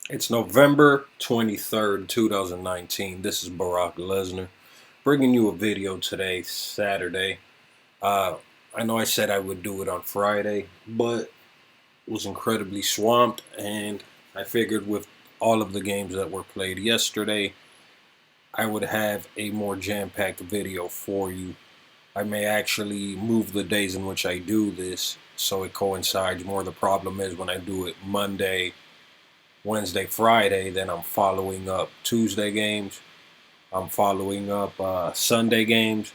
It's November 23rd, 2019. This is Barack Lesnar bringing you a video today, Saturday. Uh, I know I said I would do it on Friday, but was incredibly swamped, and I figured with all of the games that were played yesterday, I would have a more jam-packed video for you. I may actually move the days in which I do this so it coincides more. The problem is when I do it Monday, Wednesday, Friday, then I'm following up Tuesday games. I'm following up Sunday games,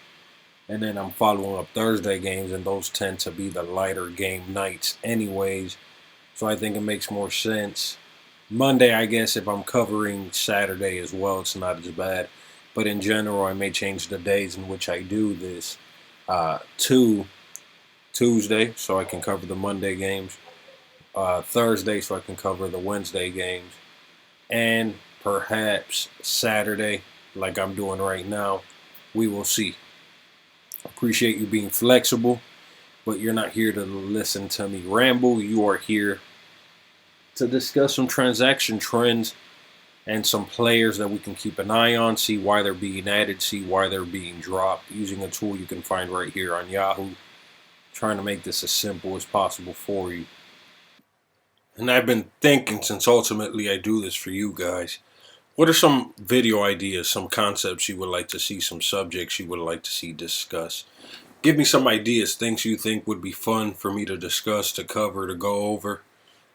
and then I'm following up Thursday games, and those tend to be the lighter game nights, anyways. So I think it makes more sense. Monday, I guess, if I'm covering Saturday as well, it's not as bad. But in general, I may change the days in which I do this to Tuesday, so I can cover the Monday games, Thursday, so I can cover the Wednesday games, and perhaps Saturday, like I'm doing right now. We will see. Appreciate you being flexible, but you're not here to listen to me ramble. You are here to discuss some transaction trends and some players that we can keep an eye on, see why they're being added, see why they're being dropped, using a tool you can find right here on Yahoo. Trying to make this as simple as possible for you. And I've been thinking since ultimately I do this for you guys. What are some video ideas, some concepts you would like to see, some subjects you would like to see discussed? Give me some ideas, things you think would be fun for me to discuss, to cover, to go over.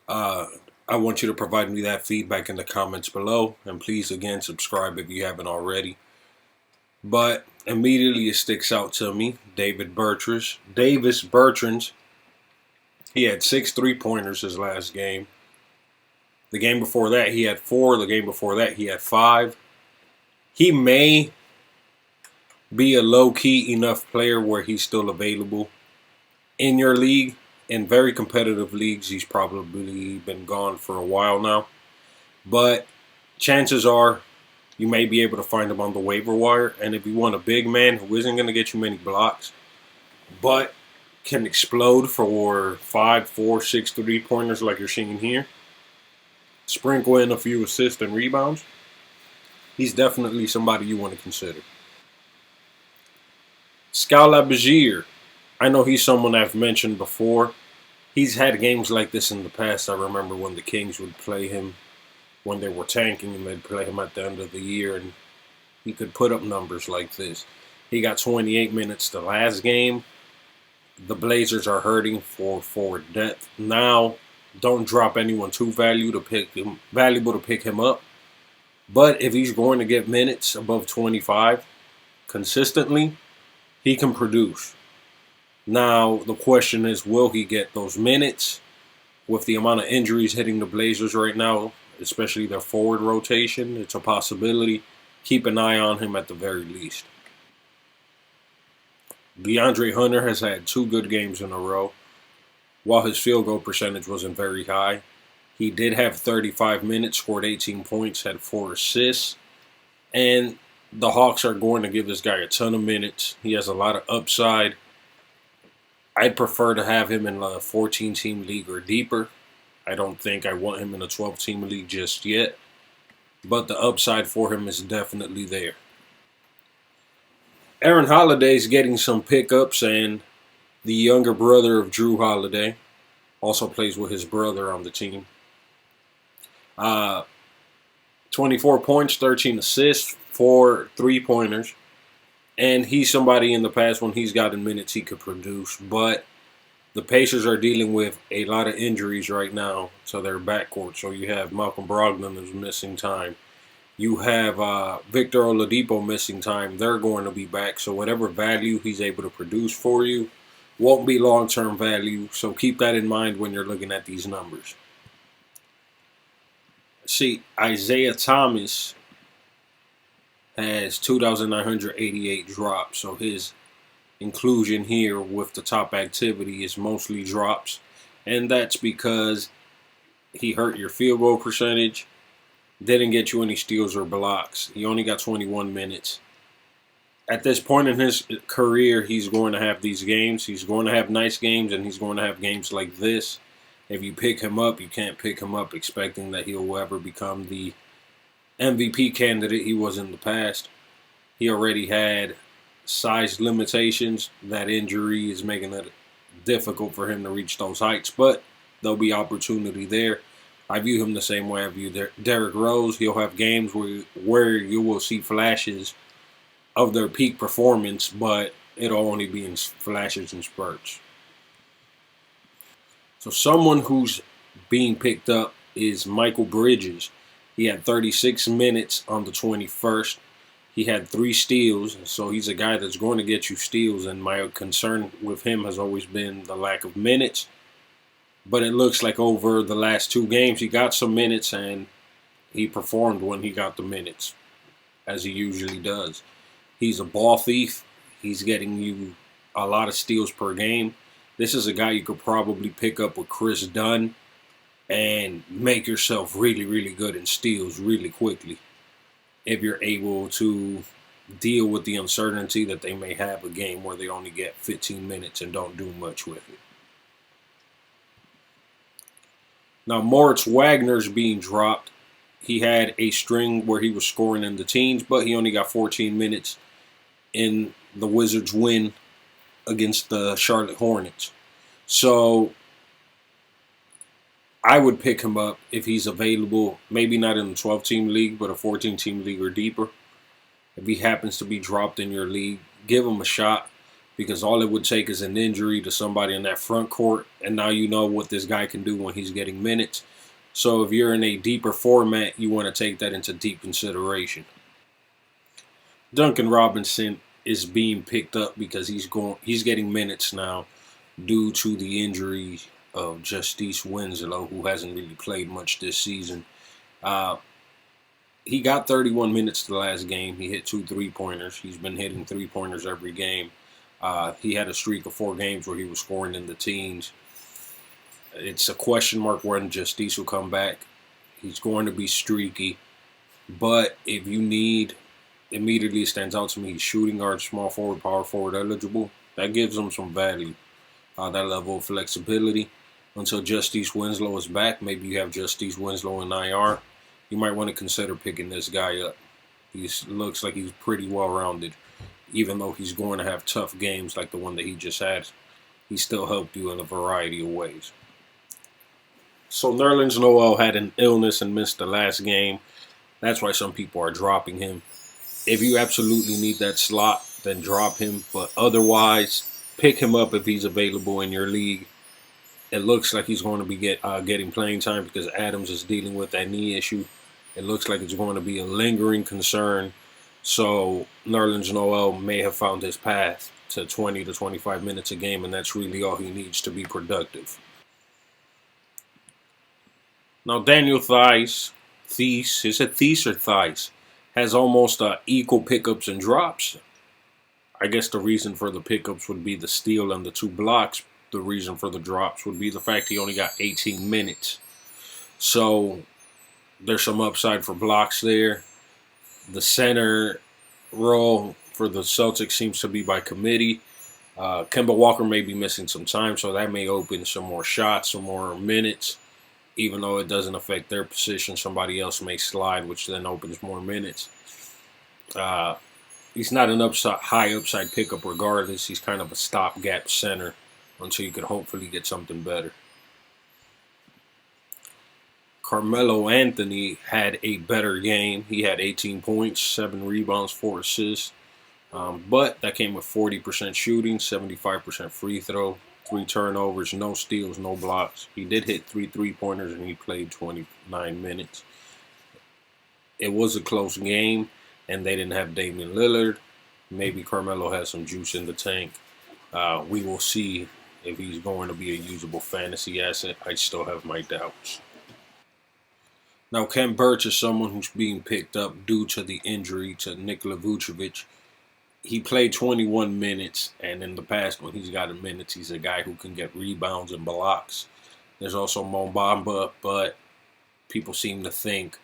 Uh, I want you to provide me that feedback in the comments below. And please, again, subscribe if you haven't already. But immediately it sticks out to me, Davis Bertrand. He had 6 3-pointers his last game. The game before that, he had 4. The game before that, he had 5. He may be a low-key enough player where he's still available in your league. In very competitive leagues, he's probably been gone for a while now. But chances are you may be able to find him on the waiver wire. And if you want a big man who isn't going to get you many blocks, but can explode for 5, 4, 6 3-pointers like you're seeing here, sprinkle in a few assists and rebounds, he's definitely somebody you want to consider. Scalabagir, I know he's someone I've mentioned before. He's had games like this in the past. I remember when the Kings would play him when they were tanking, and they'd play him at the end of the year, and he could put up numbers like this. He got 28 minutes the last game. The Blazers are hurting for forward depth. Now, don't drop anyone too valuable to pick him up. But if he's going to get minutes above 25 consistently, he can produce. Now, the question is, will he get those minutes? With the amount of injuries hitting the Blazers right now, especially their forward rotation, it's a possibility. Keep an eye on him at the very least. DeAndre Hunter has had 2 good games in a row. While his field goal percentage wasn't very high, he did have 35 minutes, scored 18 points, had 4 assists. And the Hawks are going to give this guy a ton of minutes. He has a lot of upside. I'd prefer to have him in a 14-team league or deeper. I don't think I want him in a 12-team league just yet. But the upside for him is definitely there. Aaron Holiday's getting some pickups, and the younger brother of Drew Holiday also plays with his brother on the team. 24 points, 13 assists, 4 3-pointers. And he's somebody in the past when he's gotten minutes he could produce. But the Pacers are dealing with a lot of injuries right now to their backcourt. So you have Malcolm Brogdon who's missing time. You have Victor Oladipo missing time. They're going to be back. So whatever value he's able to produce for you won't be long-term value. So keep that in mind when you're looking at these numbers. See, Isaiah Thomas has 2,988 drops. So his inclusion here with the top activity is mostly drops. And that's because he hurt your field goal percentage, didn't get you any steals or blocks. He only got 21 minutes. At this point in his career, he's going to have these games. He's going to have nice games, and he's going to have games like this. If you pick him up, you can't pick him up expecting that he'll ever become the MVP candidate he was in the past. He already had size limitations. That injury is making it difficult for him to reach those heights, but there'll be opportunity there. I view him the same way I view Derrick Rose. He'll have games where you will see flashes of their peak performance, but it'll only be in flashes and spurts. So someone who's being picked up is Michael Bridges. He had 36 minutes on the 21st. He had 3 steals, so he's a guy that's going to get you steals, and my concern with him has always been the lack of minutes. But it looks like over the last 2 games, he got some minutes, and he performed when he got the minutes, as he usually does. He's a ball thief. He's getting you a lot of steals per game. This is a guy you could probably pick up with Chris Dunn and make yourself really, really good in steals really quickly if you're able to deal with the uncertainty that they may have a game where they only get 15 minutes and don't do much with it. Now, Moritz Wagner's being dropped. He had a string where he was scoring in the teens, but he only got 14 minutes in the Wizards' win against the Charlotte Hornets. So I would pick him up if he's available, maybe not in the 12-team league, but a 14-team league or deeper. If he happens to be dropped in your league, give him a shot, because all it would take is an injury to somebody in that front court, and now you know what this guy can do when he's getting minutes. So if you're in a deeper format, you want to take that into deep consideration. Duncan Robinson is being picked up because he's getting minutes now due to the injury of Justice Winslow, who hasn't really played much this season. He got 31 minutes the last game. He hit 2 3-pointers. He's been hitting 3-pointers every game. He had a streak of 4 games where he was scoring in the teens. It's a question mark when Justice will come back. He's going to be streaky. But if you need, immediately stands out to me, he's shooting guard, small forward, power forward eligible. That gives him some value. That level of flexibility. Until Justice Winslow is back, maybe you have Justice Winslow in IR. You might want to consider picking this guy up. He looks like he's pretty well-rounded. Even though he's going to have tough games like the one that he just had, he still helped you in a variety of ways. So Nerlens Noel had an illness and missed the last game. That's why some people are dropping him. If you absolutely need that slot, then drop him. But otherwise, pick him up if he's available in your league. It looks like he's going to be getting playing time because Adams is dealing with that knee issue. It looks like it's going to be a lingering concern. So Nerlens Noel may have found his path to 20 to 25 minutes a game, and that's really all he needs to be productive. Now, Daniel Theis, is it Theis or Theis, has almost equal pickups and drops. I guess the reason for the pickups would be the steal and the 2 blocks. The reason for the drops would be the fact he only got 18 minutes. So there's some upside for blocks there. The center role for the Celtics seems to be by committee. Kemba Walker may be missing some time, so that may open some more shots, some more minutes. Even though it doesn't affect their position, somebody else may slide, which then opens more minutes. He's not an high upside pickup regardless. He's kind of a stopgap center until you can hopefully get something better. Carmelo Anthony had a better game. He had 18 points, 7 rebounds, 4 assists. But that came with 40% shooting, 75% free throw, 3 turnovers, no steals, no blocks. He did hit 3 3-pointers and he played 29 minutes. It was a close game and they didn't have Damian Lillard. Maybe Carmelo has some juice in the tank. We will see if he's going to be a usable fantasy asset. I still have my doubts. Now, Ken Burch is someone who's being picked up due to the injury to Nikola Vucevic. He played 21 minutes, and in the past when he's gotten minutes, he's a guy who can get rebounds and blocks. There's also Mo Bamba, but people seem to think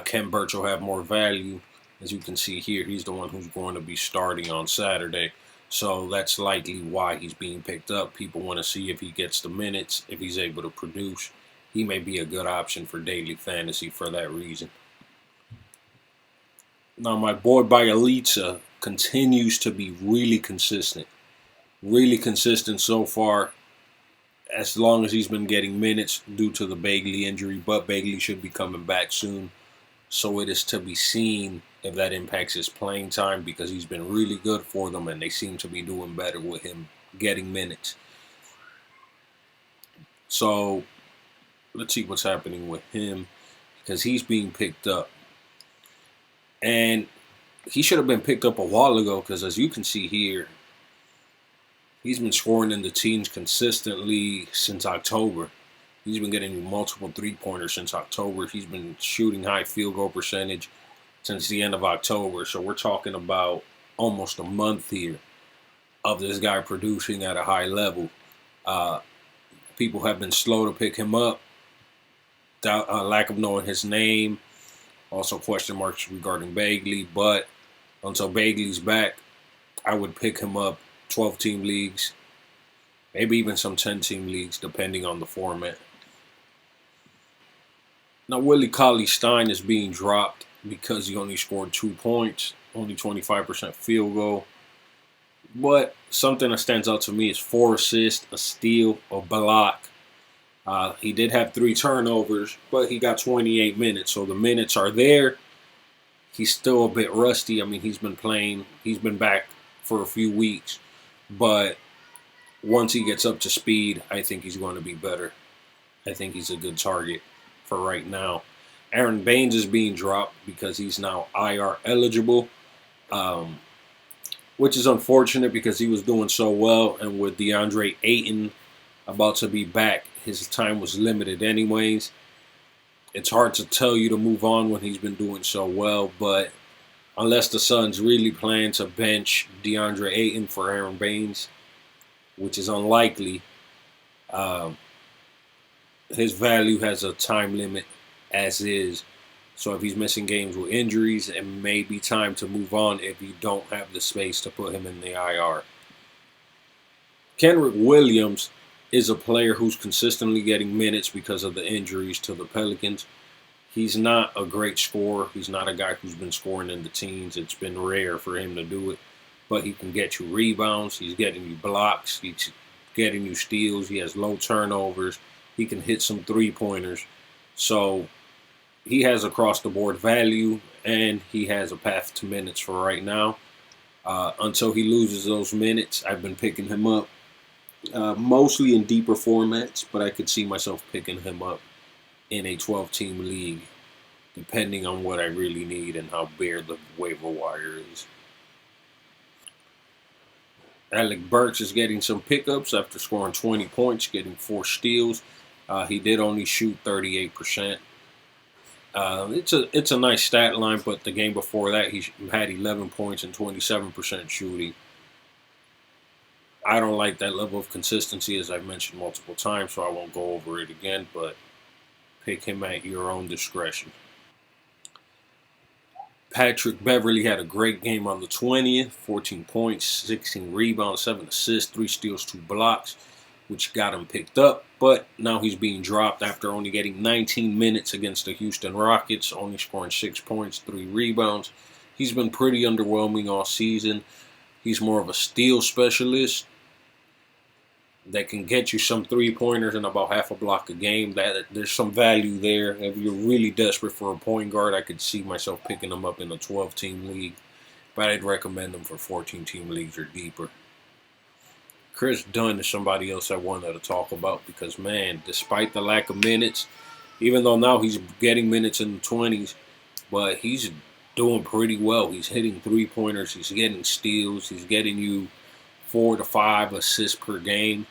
Ken Burch will have more value. As you can see here, he's the one who's going to be starting on Saturday. So that's likely why he's being picked up. People want to see if he gets the minutes, if he's able to produce. He may be a good option for daily fantasy for that reason. Now, my boy Bielitsa continues to be really consistent. Really consistent so far, as long as he's been getting minutes due to the Bagley injury, but Bagley should be coming back soon. So it is to be seen if that impacts his playing time, because he's been really good for them and they seem to be doing better with him getting minutes. So let's see what's happening with him, because he's being picked up. And he should have been picked up a while ago, because as you can see here, he's been scoring in the teens consistently since October. He's been getting multiple three-pointers since October. He's been shooting high field goal percentage since the end of October. So we're talking about almost a month here of this guy producing at a high level. People have been slow to pick him up. Lack of knowing his name. Also question marks regarding Bagley. But until Bagley's back, I would pick him up 12-team leagues. Maybe even some 10-team leagues, depending on the format. Now, Willie Cauley-Stein is being dropped because he only scored 2 points, only 25% field goal. But something that stands out to me is 4 assists, a steal, a block. He did have 3 turnovers, but he got 28 minutes, so the minutes are there. He's still a bit rusty. I mean, he's been back for a few weeks, but once he gets up to speed, I think he's going to be better. I think he's a good target for right now. Aaron Baines is being dropped because he's now IR eligible, which is unfortunate because he was doing so well. And with DeAndre Ayton about to be back, his time was limited anyways. It's hard to tell you to move on when he's been doing so well, but unless the Suns really plan to bench DeAndre Ayton for Aaron Baines, which is unlikely, his value has a time limit as is. So if he's missing games with injuries, it may be time to move on if you don't have the space to put him in the IR. Kenrich Williams is a player who's consistently getting minutes because of the injuries to the Pelicans. He's not a great scorer. He's not a guy who's been scoring in the teens. It's been rare for him to do it. But he can get you rebounds. He's getting you blocks. He's getting you steals. He has low turnovers. He can hit some three-pointers. So he has across-the-board value, and he has a path to minutes for right now. Until he loses those minutes, I've been picking him up. Mostly in deeper formats, but I could see myself picking him up in a 12-team league, depending on what I really need and how bare the waiver wire is. Alec Burks is getting some pickups after scoring 20 points, getting 4 steals. He did only shoot 38%. It's a nice stat line, but the game before that, he had 11 points and 27% shooting. I don't like that level of consistency, as I've mentioned multiple times, so I won't go over it again, but pick him at your own discretion. Patrick Beverley had a great game on the 20th, 14 points, 16 rebounds, 7 assists, 3 steals, 2 blocks, which got him picked up, but now he's being dropped after only getting 19 minutes against the Houston Rockets, only scoring 6 points, 3 rebounds. He's been pretty underwhelming all season. He's more of a steal specialist that can get you some three-pointers and about half a block a game. There's some value there. If you're really desperate for a point guard, I could see myself picking him up in a 12-team league, but I'd recommend him for 14-team leagues or deeper. Chris Dunn is somebody else I wanted to talk about because, man, despite the lack of minutes, even though now he's getting minutes in the 20s, but he's doing pretty well. He's hitting three-pointers. He's getting steals. He's getting you 4 to 5 assists per game,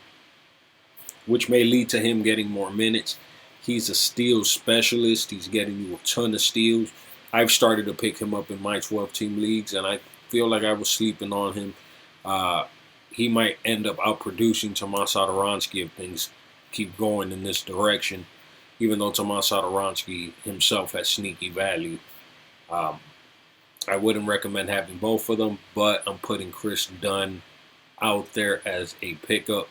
which may lead to him getting more minutes. He's a steal specialist. He's getting you a ton of steals. I've started to pick him up in my 12-team leagues, and I feel like I was sleeping on him. He might end up outproducing Tomas Satoransky if things keep going in this direction, even though Tomas Satoransky himself has sneaky value. I wouldn't recommend having both of them, but I'm putting Chris Dunn out there as a pickup.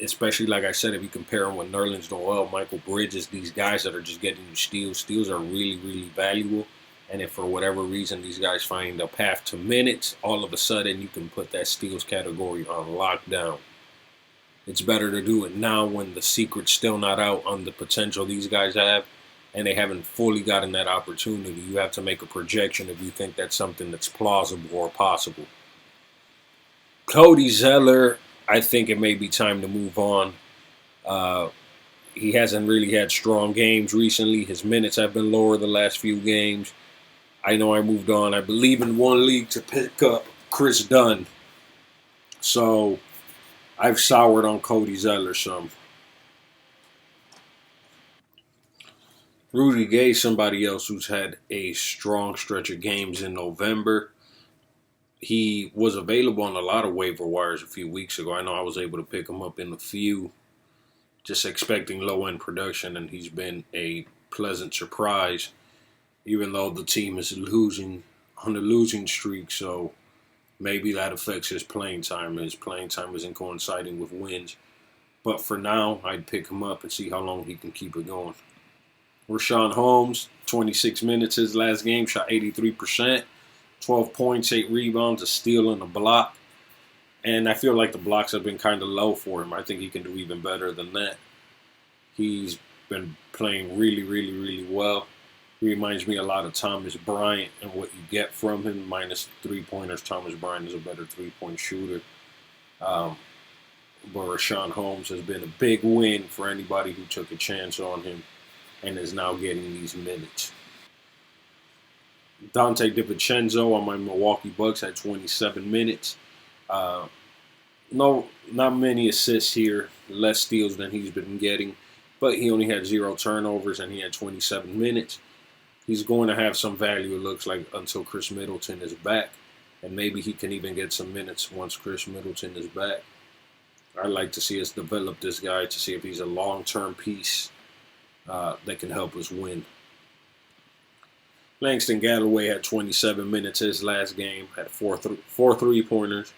Especially, like I said, if you compare him with Nerlens Noel, Michael Bridges, these guys that are just getting you steals are really, really valuable. And if for whatever reason these guys find a path to minutes, all of a sudden you can put that steals category on lockdown. It's better to do it now when the secret's still not out on the potential these guys have and they haven't fully gotten that opportunity. You have to make a projection if you think that's something that's plausible or possible. Cody Zeller, I think it may be time to move on. Uh, he hasn't really had strong games recently. His minutes have been lower the last few games. I know I moved on. I believe in one league to pick up Chris Dunn. So I've soured on Cody Zeller some. Rudy Gay, somebody else who's had a strong stretch of games in November. He was available on a lot of waiver wires a few weeks ago. I know I was able to pick him up in a few, just expecting low end production, and he's been a pleasant surprise, even though the team is losing on a losing streak. So maybe that affects his playing time. His playing time isn't coinciding with wins. But for now, I'd pick him up and see how long he can keep it going. Rashawn Holmes, 26 minutes his last game, shot 83%, 12 points, 8 rebounds, a steal, and a block. And I feel like the blocks have been kind of low for him. I think he can do even better than that. He's been playing really, really, really well. He reminds me a lot of Thomas Bryant and what you get from him, minus three-pointers. Thomas Bryant is a better three-point shooter. But Rashawn Holmes has been a big win for anybody who took a chance on him and is now getting these minutes. Dante DiVincenzo on my Milwaukee Bucks had 27 minutes. No, not many assists here, less steals than he's been getting, but he only had 0 turnovers and he had 27 minutes. He's going to have some value, it looks like, until Chris Middleton is back, and maybe he can even get some minutes once Chris Middleton is back. I'd like to see us develop this guy to see if he's a long-term piece that can help us win. Langston Galloway had 27 minutes his last game, had four three-pointers,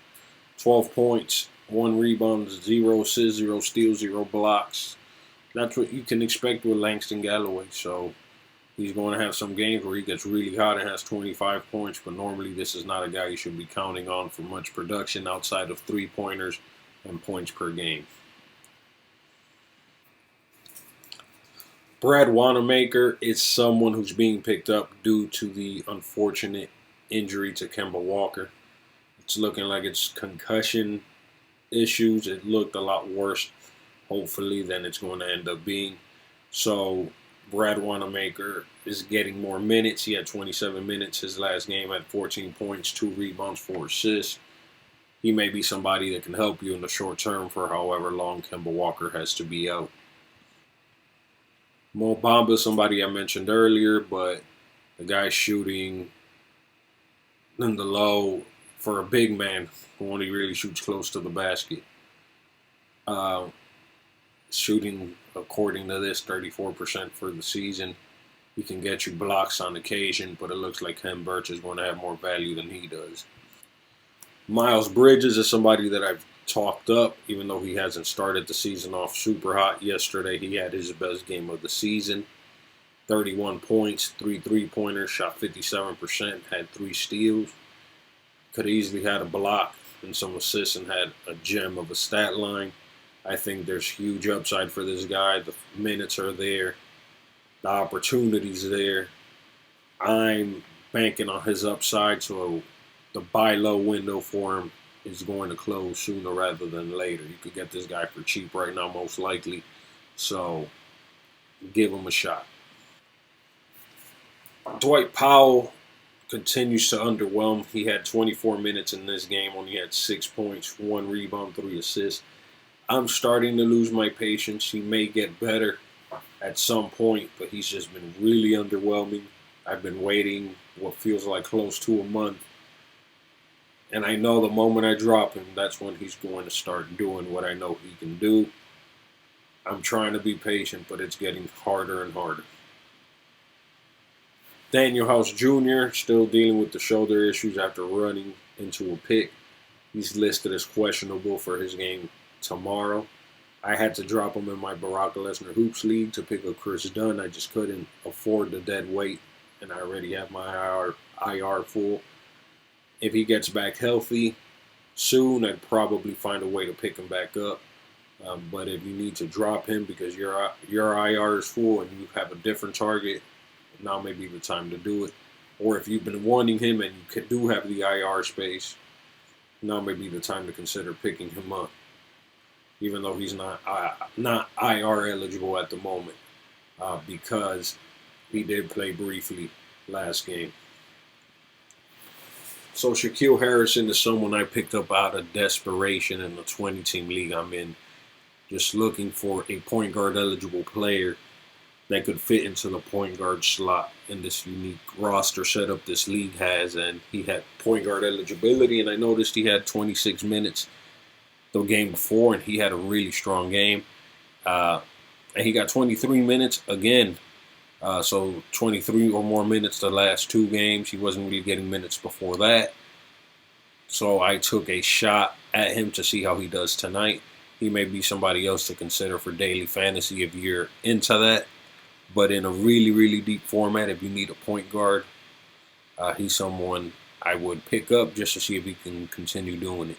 12 points, 1 rebound, 0 assists, 0 steals, 0 blocks. That's what you can expect with Langston Galloway. So he's going to have some games where he gets really hot and has 25 points, but normally this is not a guy you should be counting on for much production outside of three-pointers and points per game. Brad Wanamaker is someone who's being picked up due to the unfortunate injury to Kemba Walker. It's looking like it's concussion issues. It looked a lot worse, hopefully, than it's going to end up being. So Brad Wanamaker is getting more minutes. He had 27 minutes his last game, had 14 points, 2 rebounds, 4 assists. He may be somebody that can help you in the short term for however long Kemba Walker has to be out. Mo Bamba, somebody I mentioned earlier, but the guy's shooting in the low for a big man who only really shoots close to the basket. Shooting, according to this, 34% for the season. He can get you blocks on occasion, but it looks like Ken Birch is going to have more value than he does. Miles Bridges is somebody that I've talked up, even though he hasn't started the season off super hot. Yesterday, he had his best game of the season. 31 points, 3 three-pointers, shot 57%, had 3 steals. Could have easily had a block and some assists and had a gem of a stat line. I think there's huge upside for this guy. The minutes are there. The opportunity's there. I'm banking on his upside, so the buy low window for him is going to close sooner rather than later. You could get this guy for cheap right now, most likely. So give him a shot. Dwight Powell continues to underwhelm. He had 24 minutes in this game, only had 6 points, 1 rebound, 3 assists. I'm starting to lose my patience. He may get better at some point, but he's just been really underwhelming. I've been waiting what feels like close to a month. And I know the moment I drop him, that's when he's going to start doing what I know he can do. I'm trying to be patient, but it's getting harder and harder. Daniel House Jr. still dealing with the shoulder issues after running into a pick. He's listed as questionable for his game tomorrow. I had to drop him in my Brock Lesnar Hoops League to pick up Chris Dunn. I just couldn't afford the dead weight, and I already have my IR full. If he gets back healthy soon, I'd probably find a way to pick him back up. But if you need to drop him because your IR is full and you have a different target, now may be the time to do it. Or if you've been wanting him and you do have the IR space, now may be the time to consider picking him up, even though he's not IR eligible at the moment, because he did play briefly last game. So Shaquille Harrison is someone I picked up out of desperation in the 20-team league I'm in, just looking for a point guard eligible player that could fit into the point guard slot in this unique roster setup this league has. And he had point guard eligibility, and I noticed he had 26 minutes the game before, and he had a really strong game. And he got 23 minutes again. So 23 or more minutes the last two games. He wasn't really getting minutes before that. So I took a shot at him to see how he does tonight. He may be somebody else to consider for daily fantasy if you're into that. But in a really, really deep format, if you need a point guard, he's someone I would pick up just to see if he can continue doing it.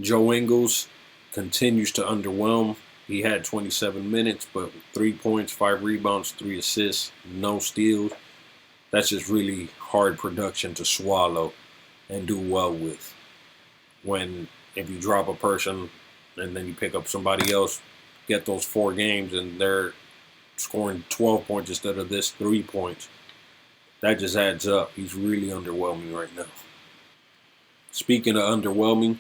Joe Ingles continues to underwhelm. He had 27 minutes, but 3 points, 5 rebounds, 3 assists, no steals. That's just really hard production to swallow and do well with. If you drop a person and then you pick up somebody else, get those 4 games and they're scoring 12 points instead of this 3 points, that just adds up. He's really underwhelming right now. Speaking of underwhelming,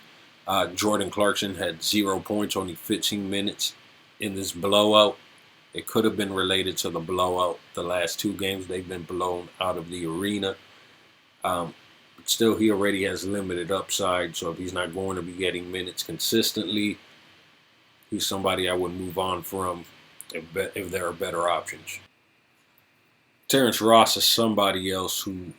Jordan Clarkson had 0 points, only 15 minutes in this blowout. It could have been related to the blowout. The last 2 games, they've been blown out of the arena. But still, he already has limited upside, so if he's not going to be getting minutes consistently, he's somebody I would move on from if there are better options. Terrence Ross is somebody else who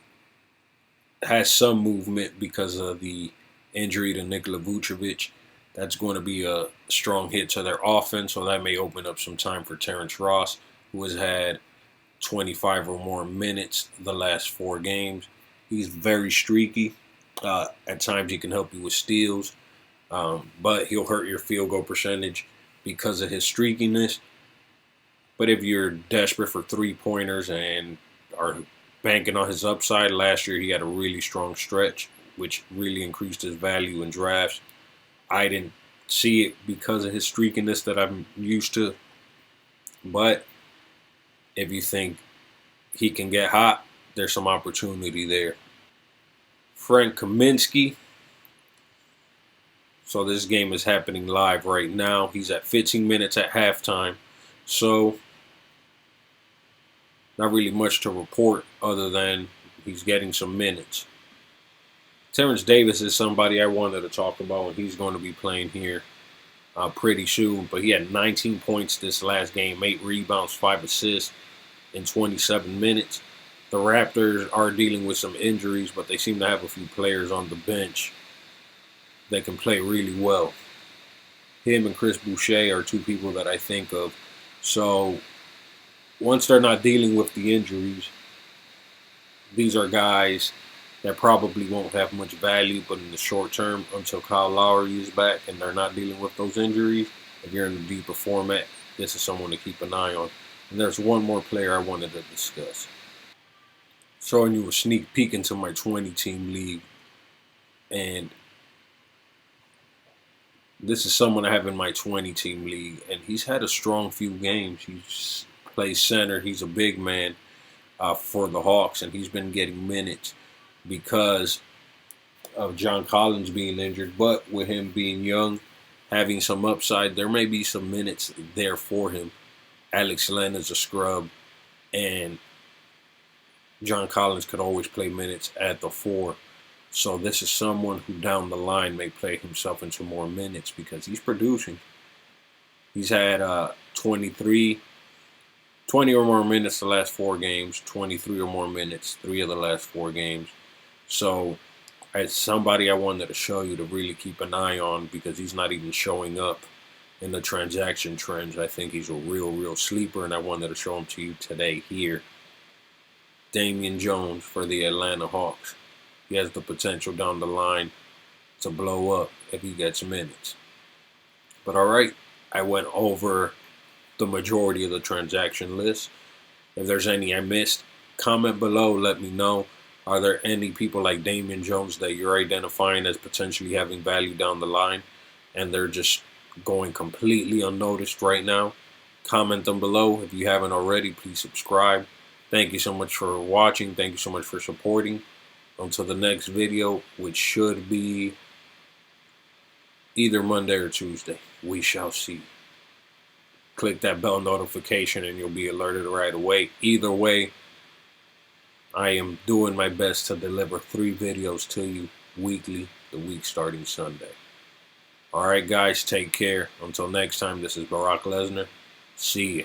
has some movement because of the injury to Nikola Vucevic. That's going to be a strong hit to their offense, so that may open up some time for Terrence Ross, who has had 25 or more minutes the last 4 games. He's very streaky. At times he can help you with steals, but he'll hurt your field goal percentage because of his streakiness. But if you're desperate for 3-pointers and are banking on his upside, last year he had a really strong stretch, which really increased his value in drafts. I didn't see it because of his streakiness that I'm used to. But if you think he can get hot, there's some opportunity there. Frank Kaminsky. So this game is happening live right now. He's at 15 minutes at halftime. So not really much to report other than he's getting some minutes. Terrence Davis is somebody I wanted to talk about, and he's going to be playing here pretty soon. But he had 19 points this last game, 8 rebounds, 5 assists in 27 minutes. The Raptors are dealing with some injuries, but they seem to have a few players on the bench that can play really well. Him and Chris Boucher are 2 people that I think of. So once they're not dealing with the injuries, these are guys that probably won't have much value, but in the short term, until Kyle Lowry is back and they're not dealing with those injuries, if you're in a deeper format, this is someone to keep an eye on. And there's one more player I wanted to discuss. Showing you a sneak peek into my 20-team league. And this is someone I have in my 20-team league. And he's had a strong few games. He plays center. He's a big man for the Hawks. And he's been getting minutes because of John Collins being injured. But with him being young, having some upside, there may be some minutes there for him. Alex Len is a scrub. And John Collins could always play minutes at the 4. So this is someone who down the line may play himself into more minutes because he's producing. He's had 20 or more minutes the last 4 games, 23 or more minutes, 3 of the last 4 games. So As somebody I wanted to show you to really keep an eye on, because he's not even showing up in the transaction trends. I think he's a real sleeper, and I wanted to show him to you today here. Damian Jones for the Atlanta Hawks. He has the potential down the line to blow up if he gets minutes. But all right, I went over the majority of the transaction list. If there's any I missed, comment below, let me know. Are there any people like Damian Jones that you're identifying as potentially having value down the line and they're just going completely unnoticed right now? Comment them below. If you haven't already, please subscribe. Thank you so much for watching. Thank you so much for supporting. Until the next video, which should be either Monday or Tuesday. We shall see. Click that bell notification and you'll be alerted right away. Either way, I am doing my best to deliver 3 videos to you weekly, the week starting Sunday. Alright guys, take care. Until next time, this is Brock Lesnar. See ya.